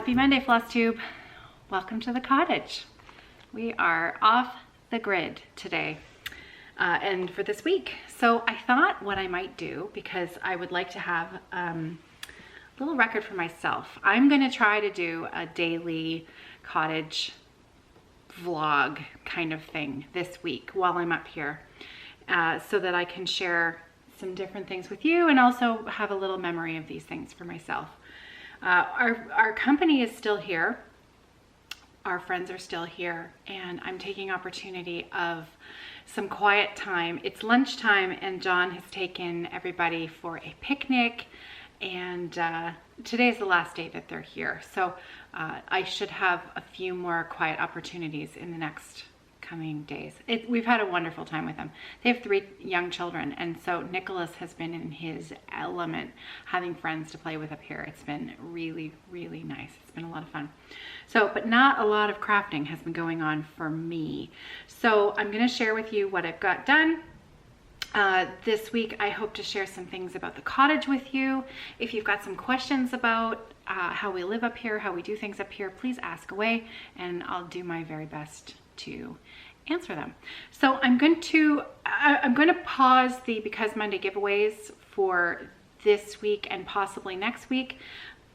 Happy Monday, Flosstube. Welcome to the cottage. We are off the grid today and for this week. So I thought what I might do, because I would like to have a little record for myself. I'm going to try to do a daily cottage vlog kind of thing this week while I'm up here so that I can share some different things with you and also have a little memory of these things for myself. Our company is still here. Our friends are still here, and I'm taking opportunity of some quiet time. It's lunchtime, and John has taken everybody for a picnic, and today is the last day that they're here. So I should have a few more quiet opportunities in the next coming days. We've had a wonderful time with them. They have 3 young children, and so Nicholas has been in his element having friends to play with up here. It's been really, really nice. It's been a lot of fun. So, but not a lot of crafting has been going on for me. So I'm going to share with you what I've got done. This week, I hope to share some things about the cottage with you. If you've got some questions about how we live up here, how we do things up here, please ask away, and I'll do my very best to answer them. So I'm going to pause the Because Monday giveaways for this week and possibly next week,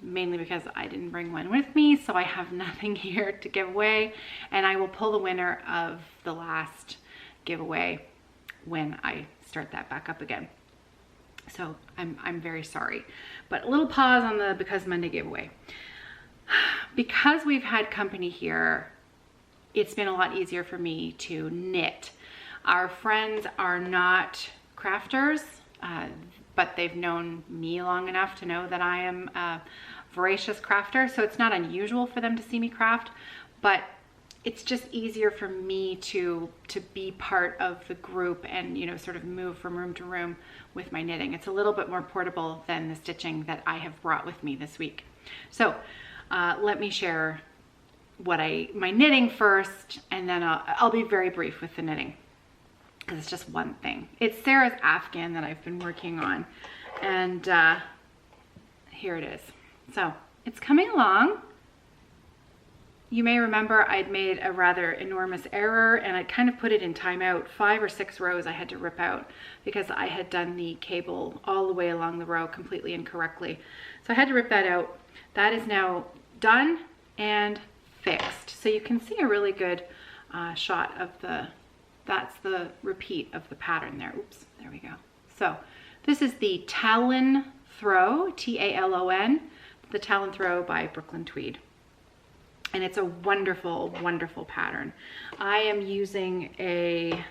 mainly because I didn't bring one with me, so I have nothing here to give away, and I will pull the winner of the last giveaway when I start that back up again. So I'm very sorry, but a little pause on the Because Monday giveaway. Because we've had company here, it's been a lot easier for me to knit. Our friends are not crafters, but they've known me long enough to know that I am a voracious crafter, so it's not unusual for them to see me craft, but it's just easier for me to be part of the group and, you know, sort of move from room to room with my knitting. It's a little bit more portable than the stitching that I have brought with me this week. So let me share my knitting first, and then I'll be very brief with the knitting because it's just one thing. It's Sarah's Afghan that I've been working on, and here it is. So it's coming along. You may remember I'd made a rather enormous error, and I kind of put it in timeout. 5 or 6 rows I had to rip out because I had done the cable all the way along the row completely incorrectly. So I had to rip that out. That is now done and fixed. So you can see a really good shot of that's the repeat of the pattern there. Oops, there we go. So this is the Talon Throw, T-A-L-O-N, the Talon Throw by Brooklyn Tweed. And it's a wonderful, wonderful pattern. I am using a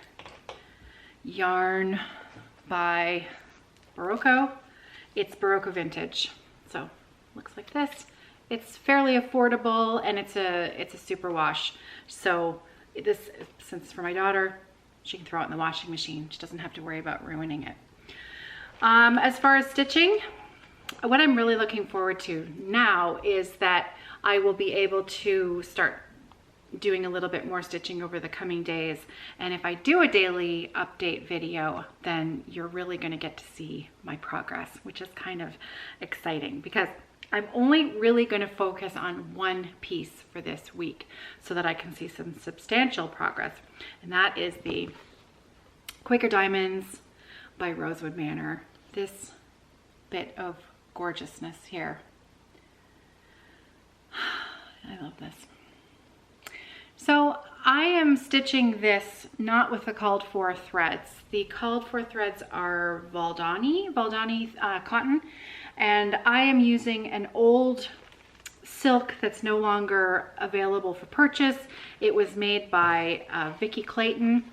yarn by Barocco. It's Barocco Vintage. So looks like this. It's fairly affordable, and it's a super wash. So this, since it's for my daughter, she can throw it in the washing machine. She doesn't have to worry about ruining it. As far as stitching, what I'm really looking forward to now is that I will be able to start doing a little bit more stitching over the coming days. And if I do a daily update video, then you're really going to get to see my progress, which is kind of exciting because I'm only really going to focus on one piece for this week so that I can see some substantial progress. And that is the Quaker Diamonds by Rosewood Manor. This bit of gorgeousness here. I love this. So I am stitching this not with the called for threads. The called for threads are Valdani cotton, and I am using an old silk that's no longer available for purchase. It was made by Vicki Clayton,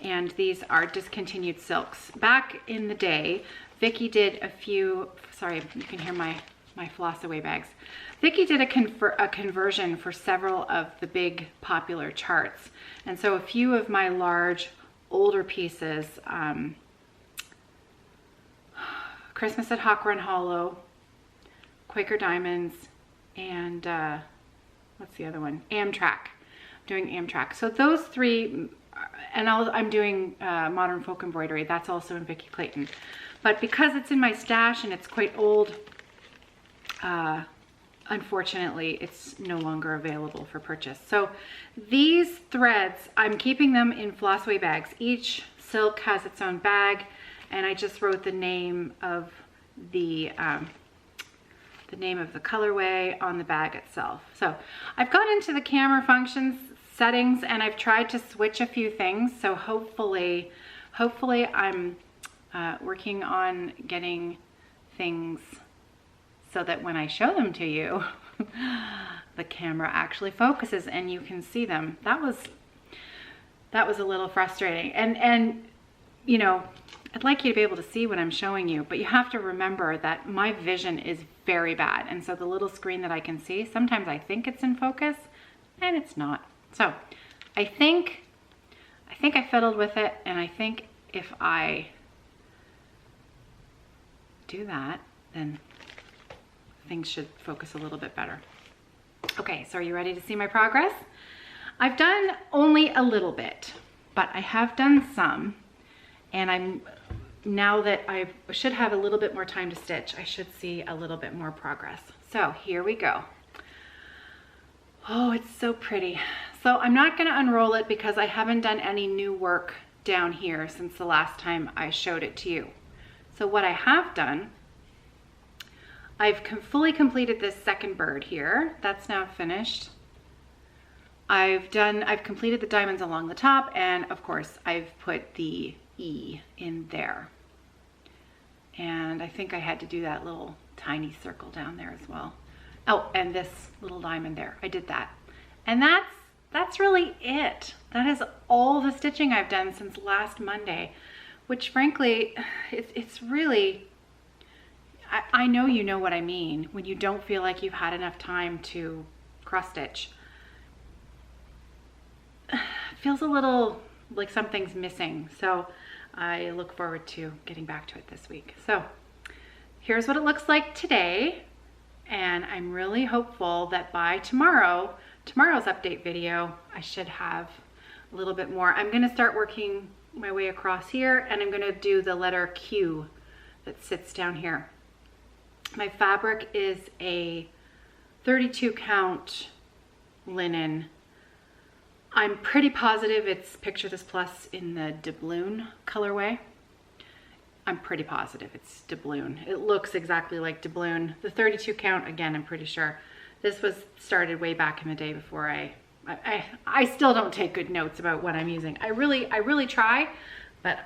and these are discontinued silks. Back in the day, Vicki did a few, sorry, you can hear my floss away bags. Vicki did a conversion for several of the big popular charts. And so a few of my large, older pieces, Christmas at Hawk Run Hollow, Quaker Diamonds, and what's the other one? Amtrak. I'm doing Amtrak. So those 3, and I'm doing Modern Folk Embroidery. That's also in Vicki Clayton. But because it's in my stash and it's quite old, unfortunately, it's no longer available for purchase. So these threads, I'm keeping them in Flossway bags. Each silk has its own bag, and I just wrote the name of the colorway on the bag itself. So I've gone into the camera functions settings and I've tried to switch a few things. So hopefully I'm working on getting things so that when I show them to you, the camera actually focuses and you can see them. That was a little frustrating. And you know, I'd like you to be able to see what I'm showing you, but you have to remember that my vision is very bad. And so the little screen that I can see, sometimes I think it's in focus and it's not. So I think I fiddled with it, and I think if I do that, then things should focus a little bit better. Okay, so are you ready to see my progress? I've done only a little bit, but I have done some, and now that I should have a little bit more time to stitch, I should see a little bit more progress. So here we go. Oh, it's so pretty. So I'm not going to unroll it because I haven't done any new work down here since the last time I showed it to you. So what I have done, I've fully completed this second bird here. That's now finished. I've completed the diamonds along the top, and of course I've put the E in there. And I think I had to do that little tiny circle down there as well. Oh, and this little diamond there, I did that. And that's really it. That is all the stitching I've done since last Monday, which frankly, it's really, I know you know what I mean when you don't feel like you've had enough time to cross stitch. It feels a little like something's missing. So I look forward to getting back to it this week. So here's what it looks like today. And I'm really hopeful that by tomorrow's update video, I should have a little bit more. I'm going to start working my way across here, and I'm going to do the letter Q that sits down here. My fabric is a 32 count linen. I'm pretty positive it's Picture This Plus in the doubloon colorway. I'm pretty positive it's doubloon. It looks exactly like doubloon. The 32 count, again, I'm pretty sure. This was started way back in the day before I still don't take good notes about what I'm using. I really try, but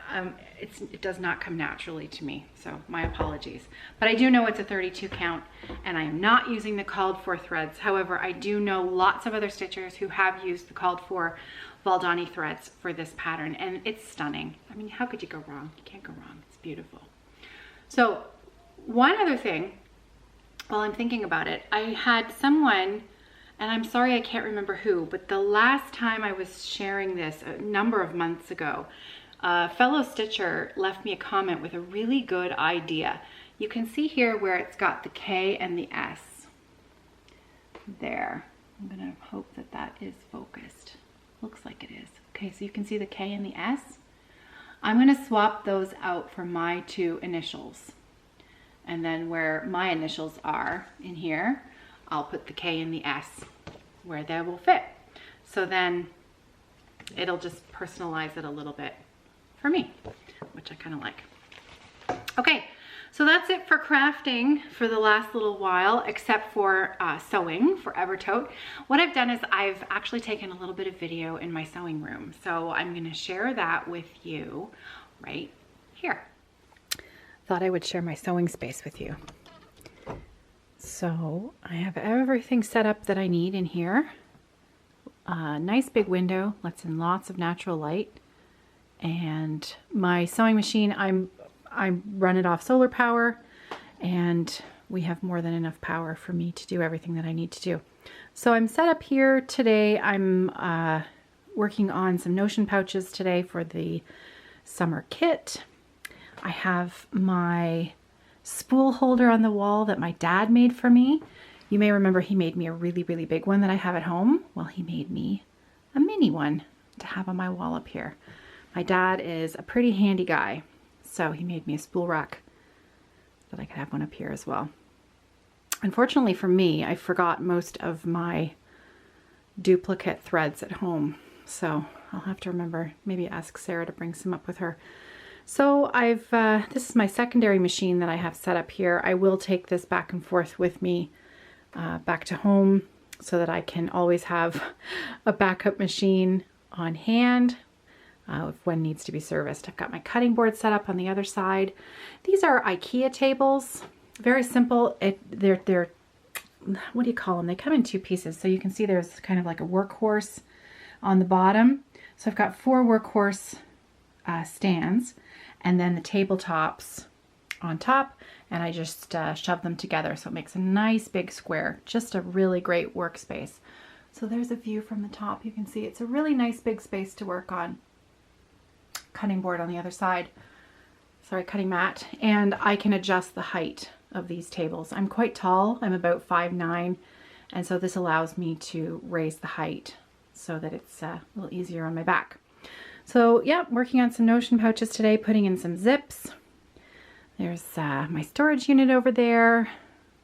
it does not come naturally to me, so my apologies. But I do know it's a 32 count, and I am not using the called for threads. However, I do know lots of other stitchers who have used the called for Valdani threads for this pattern, and it's stunning. I mean, how could you go wrong? You can't go wrong. It's beautiful. So one other thing, while I'm thinking about it, I had someone, and I'm sorry I can't remember who, but the last time I was sharing this a number of months ago, a fellow stitcher left me a comment with a really good idea. You can see here where it's got the K and the S. There. I'm gonna hope that that is focused. Looks like it is. Okay, so you can see the K and the S. I'm gonna swap those out for my two initials. And then where my initials are in here, I'll put the K and the S where they will fit. So then it'll just personalize it a little bit for me, which I kind of like. Okay, so that's it for crafting for the last little while, except for sewing for Evertote. What I've done is I've actually taken a little bit of video in my sewing room. So I'm gonna share that with you right here. Thought I would share my sewing space with you. So I have everything set up that I need in here. Nice big window, lets in lots of natural light. And my sewing machine, I run it off solar power, and we have more than enough power for me to do everything that I need to do. So I'm set up here today. I'm working on some notion pouches today for the summer kit. I have my spool holder on the wall that my dad made for me. You may remember he made me a really, really big one that I have at home. Well, he made me a mini one to have on my wall up here. My dad is a pretty handy guy, so he made me a spool rack that I could have one up here as well. Unfortunately for me, I forgot most of my duplicate threads at home. So I'll have to remember, maybe ask Sarah to bring some up with her. So this is my secondary machine that I have set up here. I will take this back and forth with me back to home so that I can always have a backup machine on hand if one needs to be serviced. I've got my cutting board set up on the other side. These are IKEA tables, very simple. They're what do you call them? They come in two pieces. So you can see there's kind of like a workhorse on the bottom. So I've got 4 workhorse stands, and then the tabletops on top, and I just shove them together so it makes a nice big square. Just a really great workspace. So there's a view from the top. You can see it's a really nice big space to work on. Cutting board on the other side. Sorry, cutting mat. And I can adjust the height of these tables. I'm quite tall. I'm about 5'9", and so this allows me to raise the height so that it's a little easier on my back. So yeah, working on some Notion pouches today, putting in some zips. There's my storage unit over there.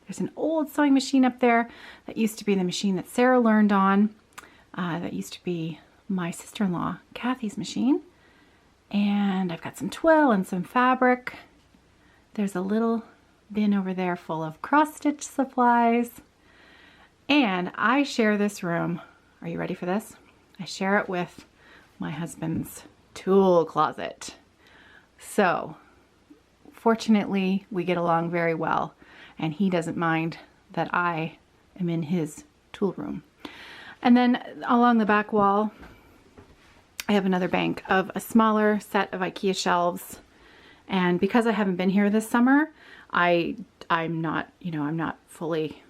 There's an old sewing machine up there. That used to be the machine that Sarah learned on. That used to be my sister-in-law, Kathy's machine. And I've got some twill and some fabric. There's a little bin over there full of cross-stitch supplies. And I share this room. Are you ready for this? I share it with my husband's tool closet. So fortunately, we get along very well, and he doesn't mind that I am in his tool room. And then along the back wall, I have another bank of a smaller set of IKEA shelves. And because I haven't been here this summer, I'm not fully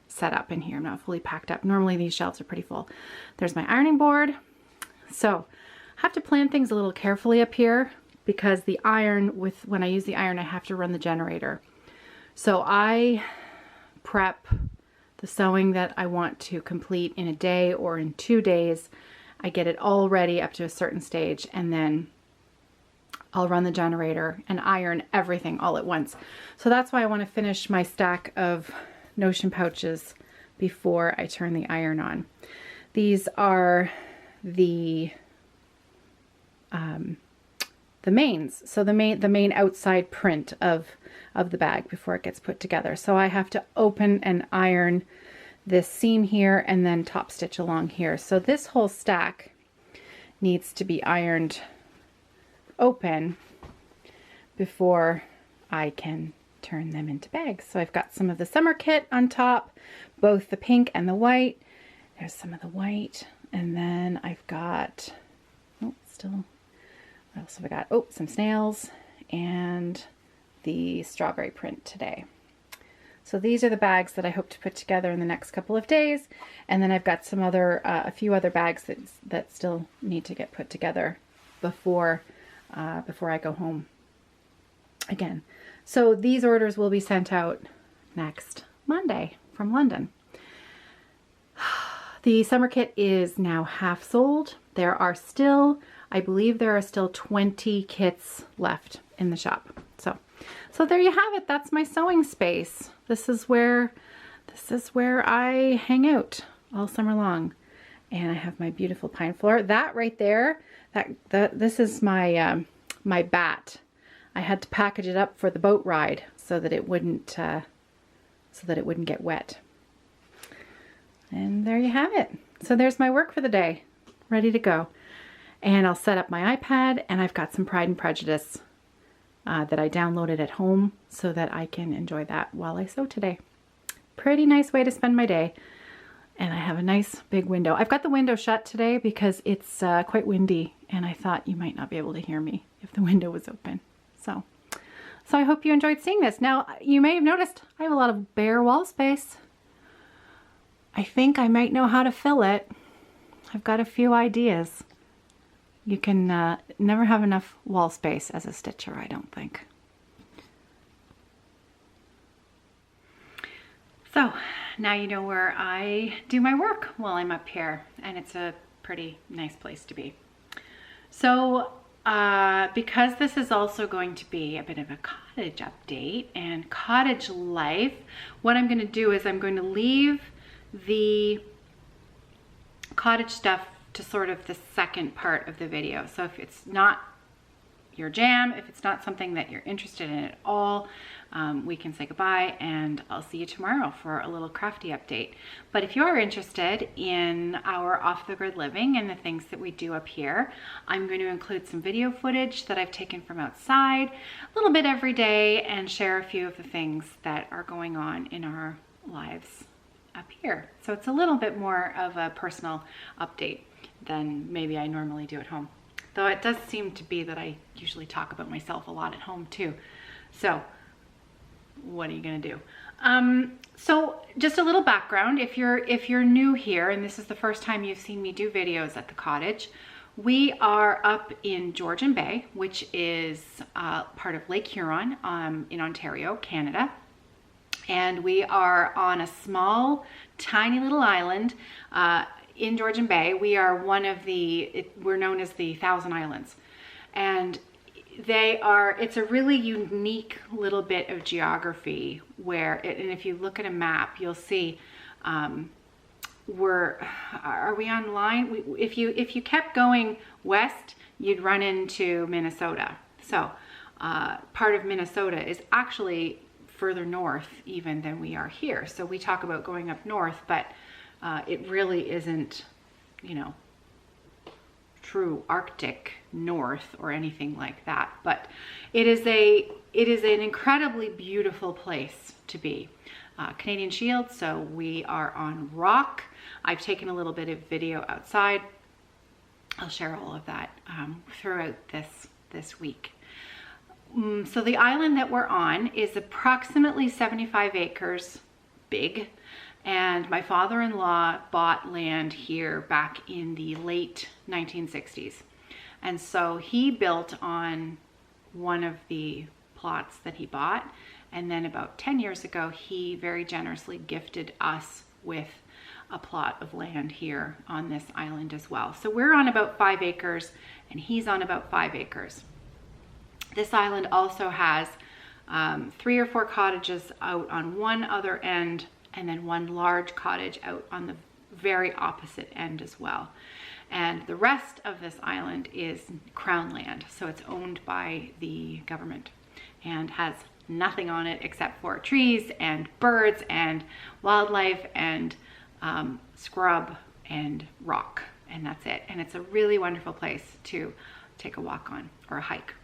set up in here. I'm not fully packed up. Normally these shelves are pretty full. There's my ironing board. So I have to plan things a little carefully up here because the iron, when I use the iron, I have to run the generator. So I prep the sewing that I want to complete in a day or in 2 days. I get it all ready up to a certain stage, and then I'll run the generator and iron everything all at once. So that's why I want to finish my stack of Notion pouches before I turn the iron on. These are the mains. So the main outside print of the bag before it gets put together. So I have to open and iron this seam here and then top stitch along here. So this whole stack needs to be ironed open before I can turn them into bags. So I've got some of the summer kit on top, both the pink and the white. There's some of the white, and then I've got, what else have I got? Oh, some snails and the strawberry print today. So these are the bags that I hope to put together in the next couple of days. And then I've got some other, a few other bags that still need to get put together before I go home again. So these orders will be sent out next Monday from London. The summer kit is now half sold. There are still, I believe there are still 20 kits left in the shop. So there you have it. That's my sewing space. This is where I hang out all summer long. And I have my beautiful pine floor. That right there, this is my my bat. I had to package it up for the boat ride so that it wouldn't get wet. And there you have it. So there's my work for the day, ready to go. And I'll set up my iPad, and I've got some Pride and Prejudice that I downloaded at home so that I can enjoy that while I sew today. Pretty nice way to spend my day. And I have a nice big window. I've got the window shut today because it's quite windy, and I thought you might not be able to hear me if the window was open. So I hope you enjoyed seeing this. Now, you may have noticed I have a lot of bare wall space. I think I might know how to fill it. I've got a few ideas. You can never have enough wall space as a stitcher, I don't think. So now you know where I do my work while I'm up here, and it's a pretty nice place to be. So because this is also going to be a bit of a cottage cottage update and cottage life. What I'm going to do is I'm going to leave the cottage stuff to sort of the second part of the video. So if it's not your jam, if it's not something that you're interested in at all, we can say goodbye, and I'll see you tomorrow for a little crafty update. But if you are interested in our off-the-grid living and the things that we do up here, I'm going to include some video footage that I've taken from outside, a little bit every day, and share a few of the things that are going on in our lives up here. So it's a little bit more of a personal update than maybe I normally do at home. Though it does seem to be that I usually talk about myself a lot at home too. So what are you gonna do? So just a little background, if you're new here and this is the first time you've seen me do videos at the cottage, we are up in Georgian Bay, which is part of Lake Huron in Ontario, Canada. And we are on a small, tiny little island in Georgian Bay. We are one of we're known as the Thousand Islands. And it's a really unique little bit of geography and if you look at a map, you'll see, are we online? If you kept going west, you'd run into Minnesota. So part of Minnesota is actually further north even than we are here. So we talk about going up north, but it really isn't, true Arctic north or anything like that. But it is an incredibly beautiful place to be. Canadian Shield, so we are on rock. I've taken a little bit of video outside. I'll share all of that throughout this week. So the island that we're on is approximately 75 acres big, and my father-in-law bought land here back in the late 1960s. And so he built on one of the plots that he bought, and then about 10 years ago, he very generously gifted us with a plot of land here on this island as well. So we're on about 5 acres, and he's on about 5 acres. This island also has 3 or 4 cottages out on one other end, and then one large cottage out on the very opposite end as well. And the rest of this island is crown land, so it's owned by the government and has nothing on it except for trees and birds and wildlife and scrub and rock, and that's it. And it's a really wonderful place to take a walk on, or a hike.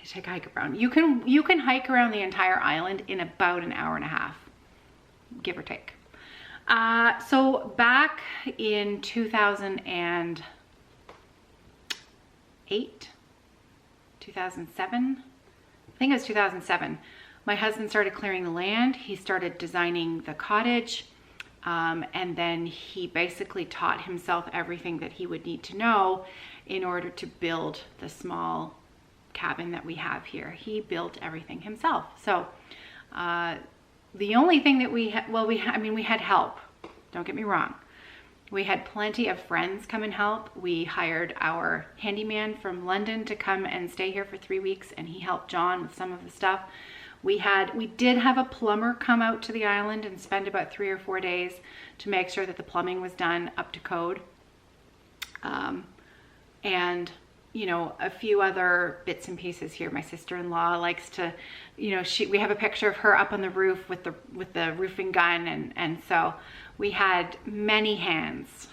Take a hike around. You can hike around the entire island in about an hour and a half, give or take. So back in 2008, 2007, I think it was 2007, my husband started clearing the land. He started designing the cottage, and then he basically taught himself everything that he would need to know in order to build the small cabin that we have here. He built everything himself. So the only thing that we had, we had help, don't get me wrong. We had plenty of friends come and help. We hired our handyman from London to come and stay here for 3 weeks, and he helped John with some of the stuff. We did have a plumber come out to the island and spend about 3 or 4 days to make sure that the plumbing was done up to code. And a few other bits and pieces here. My sister-in-law likes to, we have a picture of her up on the roof with the roofing gun, and so we had many hands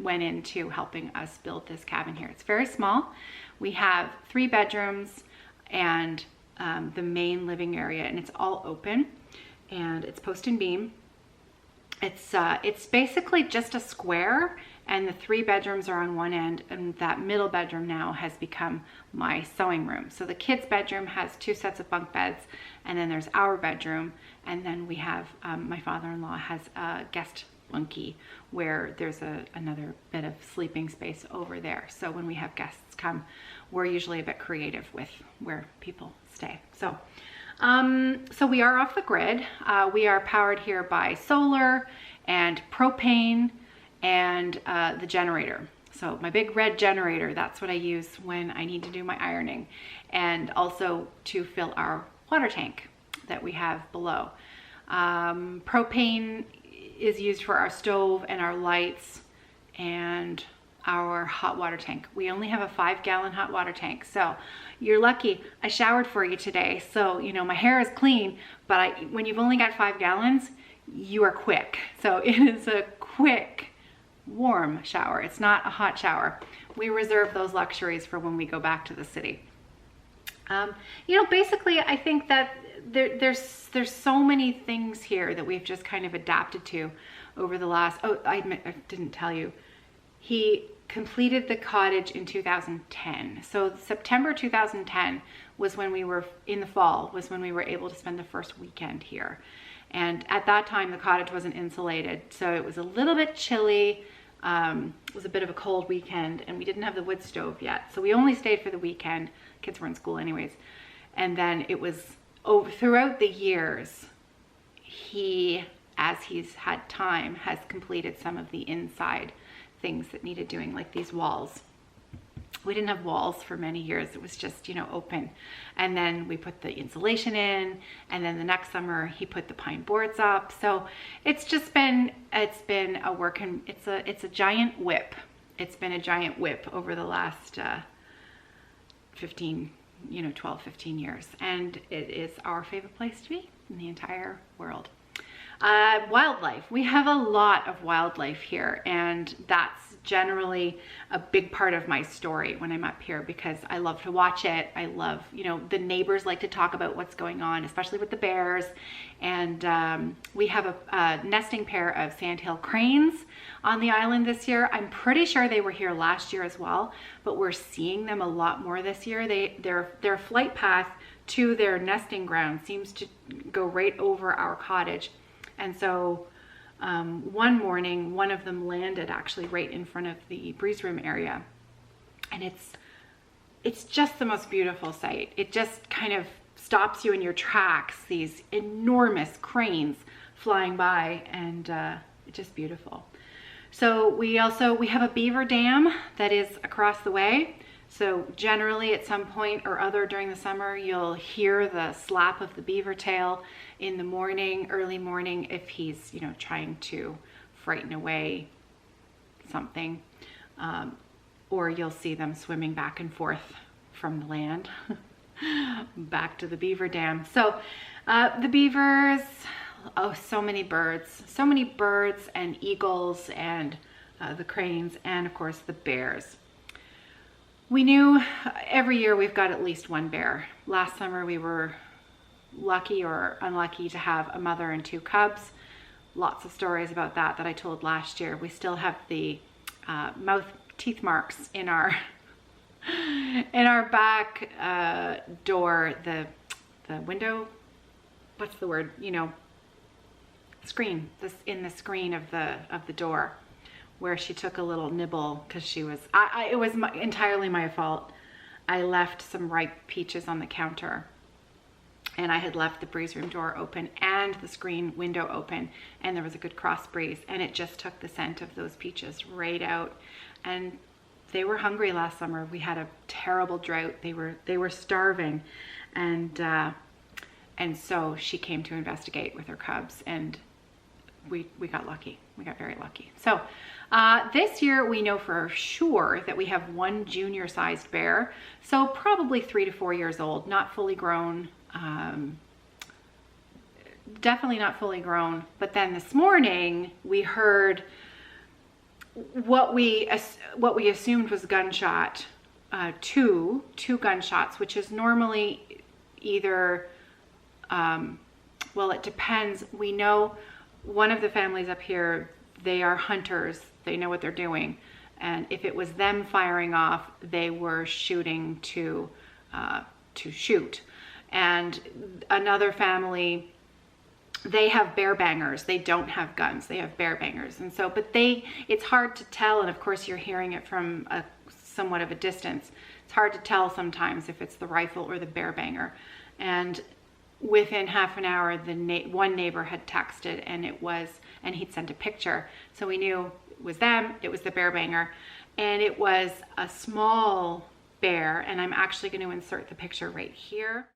went into helping us build this cabin here. It's very small. We have 3 bedrooms and the main living area, and it's all open, and it's post and beam. It's basically just a square, and the 3 bedrooms are on one end, and that middle bedroom now has become my sewing room. So the kids' bedroom has 2 sets of bunk beds, and then there's our bedroom, and then we have, my father-in-law has a guest flunky where there's another bit of sleeping space over there. So when we have guests come, we're usually a bit creative with where people stay. So we are off the grid. We are powered here by solar and propane and the generator. So my big red generator, that's what I use when I need to do my ironing, and also to fill our water tank that we have below. Propane is used for our stove and our lights and our hot water tank. We only have a 5-gallon hot water tank, so you're lucky. I showered for you today, so you know my hair is clean, but when you've only got 5 gallons, you are quick. So it is a quick, warm shower. It's not a hot shower. We reserve those luxuries for when we go back to the city. You know, basically, I think that there's so many things here that we've just kind of adapted to over the last, oh, I didn't tell you, he completed the cottage in 2010. So September 2010 was when we were, in the fall, was when we were able to spend the first weekend here. And at that time, the cottage wasn't insulated, so it was a little bit chilly. It was a bit of a cold weekend, and we didn't have the wood stove yet. So we only stayed for the weekend. Kids were in school anyways. And then it was throughout the years, he, as he's had time, has completed some of the inside things that needed doing, like these walls. We didn't have walls for many years. It was just, you know, open. And then we put the insulation in, and then the next summer he put the pine boards up. So it's just been, it's been a work, and it's a giant whip. It's been a giant whip over the last 12, 15 years. And it is our favorite place to be in the entire world. Wildlife. We have a lot of wildlife here, and that's generally a big part of my story when I'm up here, because I love to watch it. I love, you know, the neighbors like to talk about what's going on, especially with the bears. And we have a nesting pair of sandhill cranes on the island this year. I'm pretty sure they were here last year as well, but we're seeing them a lot more this year. Their flight path to their nesting ground seems to go right over our cottage. And so one morning, one of them landed actually right in front of the breeze room area. And it's just the most beautiful sight. It just kind of stops you in your tracks, these enormous cranes flying by, and it's just beautiful. So we have a beaver dam that is across the way. So generally at some point or other during the summer, you'll hear the slap of the beaver tail in the morning, early morning, if he's, you know, trying to frighten away something. Or you'll see them swimming back and forth from the land back to the beaver dam. So the beavers, oh, so many birds and eagles and the cranes, and of course the bears. We knew every year we've got at least one bear. Last summer we were lucky or unlucky to have a mother and 2 cubs. Lots of stories about that I told last year. We still have the teeth marks in our back door, the window, what's the word, you know, screen, in the screen of the door, where she took a little nibble because she was, it was entirely my fault. I left some ripe peaches on the counter, and I had left the breeze room door open and the screen window open, and there was a good cross breeze, and it just took the scent of those peaches right out. And they were hungry last summer. We had a terrible drought. They were starving, and so she came to investigate with her cubs, and we got lucky. We got very lucky. So this year we know for sure that we have one junior sized bear. So probably 3 to 4 years old, not fully grown. Definitely not fully grown. But then this morning we heard what we assumed was gunshot, two gunshots, which is normally either, well, it depends. We know one of the families up here, they are hunters. They know what they're doing. And if it was them firing off, they were shooting to shoot. And another family, they have bear bangers. They don't have guns. They have bear bangers. And so, but it's hard to tell. And of course you're hearing it from somewhat of a distance. It's hard to tell sometimes if it's the rifle or the bear banger. And within half an hour, one neighbor had texted, and he'd sent a picture. So we knew it was them, it was the bear banger. and it was a small bear, and I'm actually going to insert the picture right here.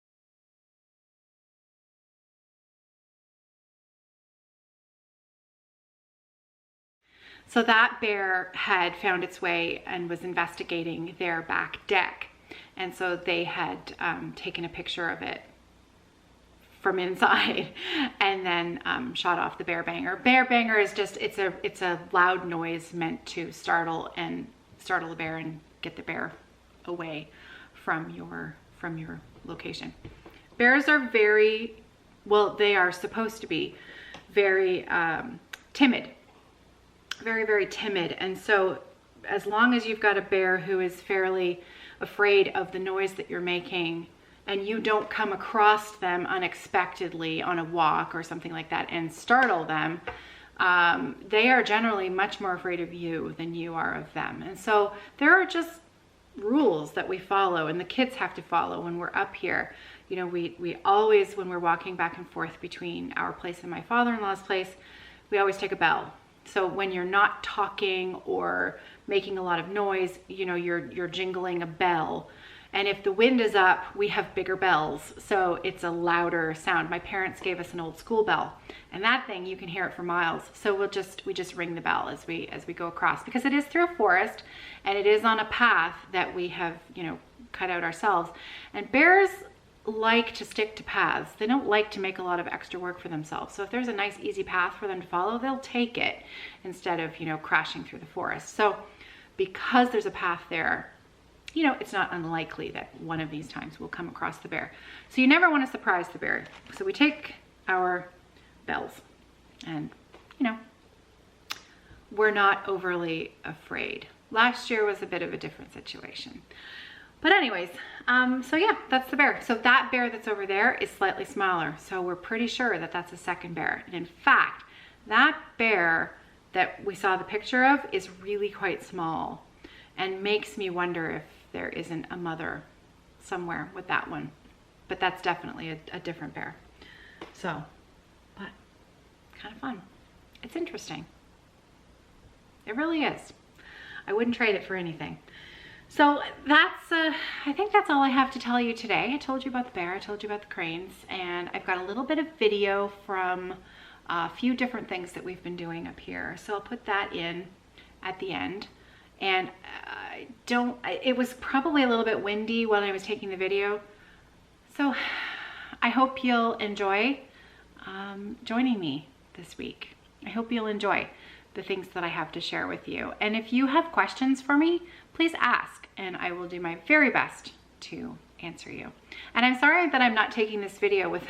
So that bear had found its way and was investigating their back deck. And so they had taken a picture of it from inside and then shot off the bear banger. Bear banger is just, it's a loud noise meant to startle the bear and get the bear away from your location. Bears are very, well, they are supposed to be very timid. Very, very timid. And so as long as you've got a bear who is fairly afraid of the noise that you're making, and you don't come across them unexpectedly on a walk or something like that and startle them, they are generally much more afraid of you than you are of them. And so there are just rules that we follow, and the kids have to follow when we're up here. You know, we always, when we're walking back and forth between our place and my father-in-law's place, we always take a bell. So when you're not talking or making a lot of noise, you know, you're jingling a bell. And if the wind is up, we have bigger bells, so it's a louder sound. My parents gave us an old school bell, and that thing, you can hear it for miles. So we just ring the bell as we go across, because it is through a forest and it is on a path that we have, you know, cut out ourselves. And bears like to stick to paths. They don't like to make a lot of extra work for themselves. So if there's a nice easy path for them to follow, they'll take it instead of, you know, crashing through the forest. So because there's a path there, you know, it's not unlikely that one of these times we'll come across the bear. So you never want to surprise the bear. So we take our bells and, you know, we're not overly afraid. Last year was a bit of a different situation. But anyways, so yeah, that's the bear. So that bear that's over there is slightly smaller. So we're pretty sure that that's a second bear. And in fact, that bear that we saw the picture of is really quite small, and makes me wonder if there isn't a mother somewhere with that one. But that's definitely a different bear. So, but kind of fun. It's interesting. It really is. I wouldn't trade it for anything. So that's, I think that's all I have to tell you today. I told you about the bear, I told you about the cranes, and I've got a little bit of video from a few different things that we've been doing up here. So I'll put that in at the end. And it was probably a little bit windy while I was taking the video. So I hope you'll enjoy joining me this week. I hope you'll enjoy the things that I have to share with you. And if you have questions for me, please ask, and I will do my very best to answer you. And I'm sorry that I'm not taking this video with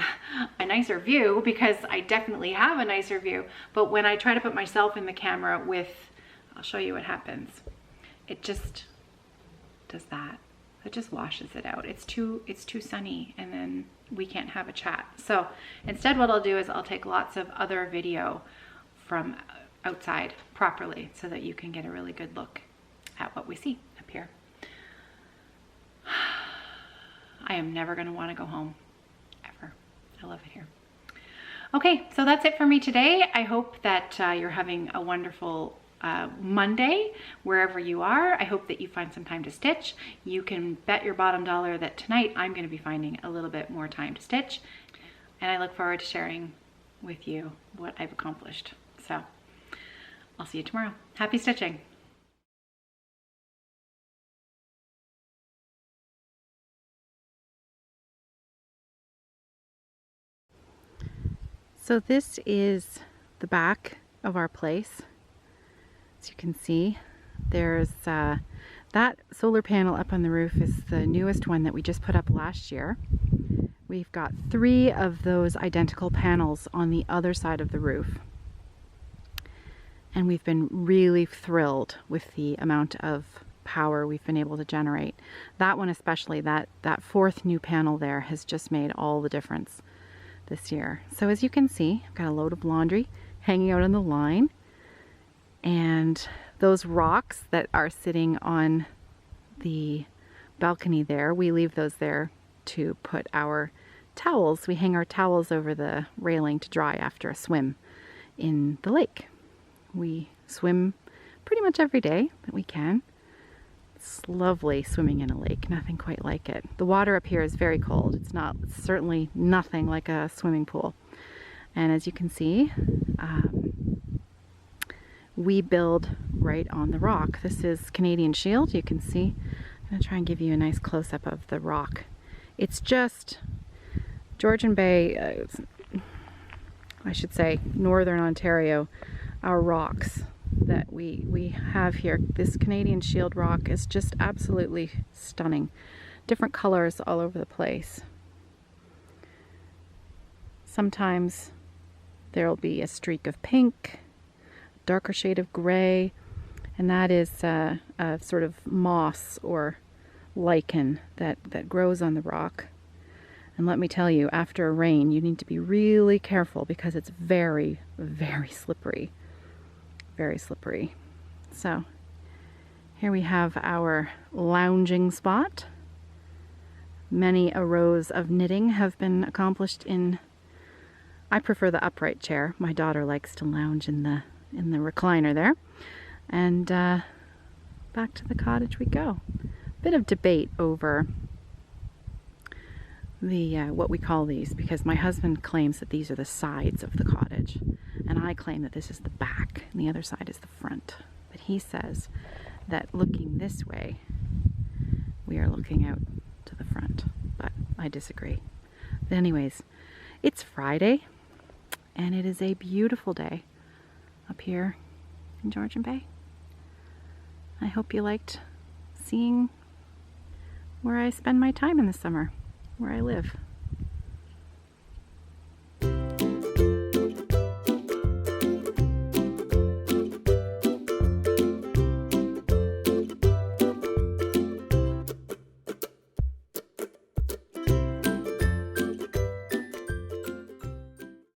a nicer view, because I definitely have a nicer view, but when I try to put myself in the camera with, I'll show you what happens. It just does that. It just washes it out. It's too sunny, and then we can't have a chat. So instead what I'll do is I'll take lots of other video from outside properly so that you can get a really good look at what we see up here. I am never going to want to go home, ever. I love it here. Okay, so that's it for me today. I hope that you're having a wonderful Monday wherever you are. I hope that you find some time to stitch. You can bet your bottom dollar that tonight I'm going to be finding a little bit more time to stitch, and I look forward to sharing with you what I've accomplished. So I'll see you tomorrow. Happy stitching. So this is the back of our place. As you can see, there's that solar panel up on the roof is the newest one that we just put up last year. We've got 3 of those identical panels on the other side of the roof. And we've been really thrilled with the amount of power we've been able to generate. That one especially, that 4th new panel there has just made all the difference this year. So as you can see, I've got a load of laundry hanging out on the line, and those rocks that are sitting on the balcony there, we leave those there to put our towels. We hang our towels over the railing to dry after a swim in the lake. We swim pretty much every day that we can, It's lovely swimming in a lake, nothing quite like it. The water up here is very cold. It's certainly nothing like a swimming pool. And as you can see, we build right on the rock. This is Canadian Shield. You can see. I'm going to try and give you a nice close-up of the rock. It's just Georgian Bay, I should say Northern Ontario, our rocks that we have here. This Canadian Shield rock is just absolutely stunning. Different colors all over the place. Sometimes there'll be a streak of pink, darker shade of gray, and that is a sort of moss or lichen that grows on the rock. And let me tell you, after a rain, you need to be really careful because it's very, very slippery. Very slippery. So here we have our lounging spot. Many a rows of knitting have been accomplished in, I prefer the upright chair. My daughter likes to lounge in the recliner there. And back to the cottage we go. Bit of debate over the what we call these, because my husband claims that these are the sides of the cottage, and I claim that this is the back and the other side is the front. But he says that looking this way, we are looking out to the front, but I disagree. But anyways, it's Friday, and it is a beautiful day up here in Georgian Bay. I hope you liked seeing where I spend my time in the summer, where I live.